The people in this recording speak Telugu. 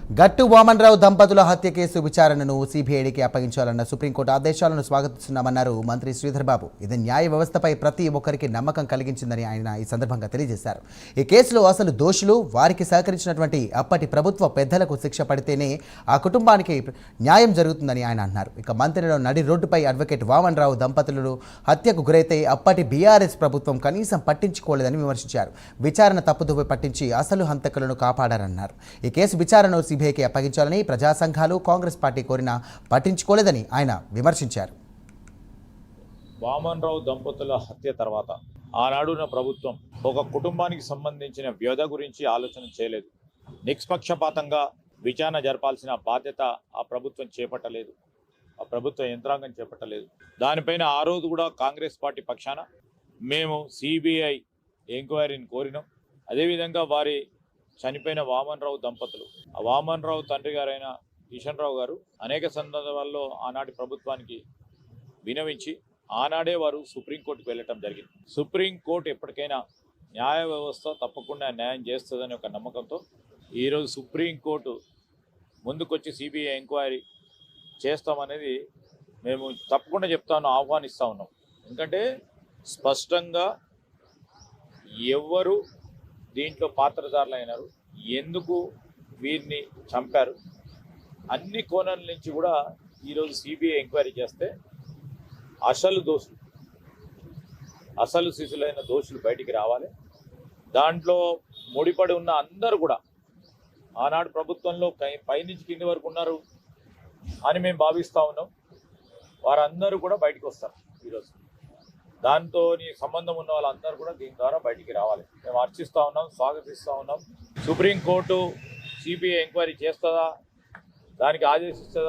గట్టు వామన్రావు దంపతుల హత్య కేసు విచారణను సిబిఐడికి అప్పగించాలన్న సుప్రీంకోర్టు ఆదేశాలను స్వాగతిస్తున్నామన్నారు మంత్రి శ్రీధర్ బాబు. ఇది న్యాయ వ్యవస్థపై ప్రతి ఒక్కరికి నమ్మకం కలిగించిందని ఆయన ఈ సందర్భంగా తెలియజేశారు. ఈ కేసులో అసలు దోషులు, వారికి సహకరించినటువంటి అప్పటి ప్రభుత్వ పెద్దలకు శిక్ష పడితేనే ఆ కుటుంబానికి న్యాయం జరుగుతుందని ఆయన అన్నారు. ఇక మంత్రిలో నడి రోడ్డుపై అడ్వకేట్ వామన్రావు దంపతులు హత్యకు గురైతే అప్పటి బీఆర్ఎస్ ప్రభుత్వం కనీసం పట్టించుకోలేదని విమర్శించారు. విచారణ తప్పుదోవ పట్టించి అసలు హంతకులను కాపాడారన్నారు. ఈ కేసు విచారణను సిబిఐకి అప్పగించాలని ప్రజా సంఘాలు, కాంగ్రెస్ పార్టీ కోరినా పట్టించుకోలేదని ఆయన విమర్శించారు. వామన్రావు దంపతుల హత్య తర్వాత ఆనాడున్న ప్రభుత్వం ఒక కుటుంబానికి సంబంధించిన వ్యధ గురించి ఆలోచన చేయలేదు. నిష్పక్షపాతంగా విచారణ జరపాల్సిన బాధ్యత ఆ ప్రభుత్వం చేపట్టలేదు, ఆ ప్రభుత్వ యంత్రాంగం చేపట్టలేదు. దానిపైన ఆ రోజు కూడా కాంగ్రెస్ పార్టీ పక్షాన మేము సిబిఐ ఎంక్వైరీని కోరినాం. అదేవిధంగా వారి చనిపోయిన వామన్రావు దంపతులు, ఆ వామన్రావు తండ్రి గారైన కిషన్ రావు గారు అనేక సందర్భాల్లో ఆనాటి ప్రభుత్వానికి వినవించి ఆనాడే వారు సుప్రీంకోర్టుకు వెళ్ళటం జరిగింది. సుప్రీంకోర్టు ఎప్పటికైనా న్యాయ వ్యవస్థ తప్పకుండా న్యాయం చేస్తుందని ఒక నమ్మకంతో ఈరోజు సుప్రీంకోర్టు ముందుకొచ్చి సిబిఐ ఎంక్వైరీ చేస్తామనేది మేము తప్పకుండా ఆహ్వానిస్తూ ఉన్నాం. ఎందుకంటే స్పష్టంగా ఎవరు దీంట్లో పాత్రధారులు అయినారు, ఎందుకు వీరిని చంపారు, అన్ని కోణాల నుంచి కూడా ఈరోజు సిబిఐ ఎంక్వైరీ చేస్తే అసలు శిశులైన దోషులు బయటికి రావాలి. దాంట్లో ముడిపడి ఉన్న అందరూ కూడా ఆనాడు ప్రభుత్వంలో పైనుంచి కింది వరకు ఉన్నారు అని మేము భావిస్తూ ఉన్నాం. వారందరూ కూడా బయటికి వస్తారు. ఈరోజు దాంతో సంబంధం ఉన్న వాళ్ళందరూ కూడా దీని ద్వారా బయటికి రావాలి. మేము అర్చిస్తూ ఉన్నాం, స్వాగతిస్తూ ఉన్నాం. సుప్రీంకోర్టు సిబిఐ ఎంక్వైరీ చేస్తుందా, దానికి ఆదేశిస్తుందా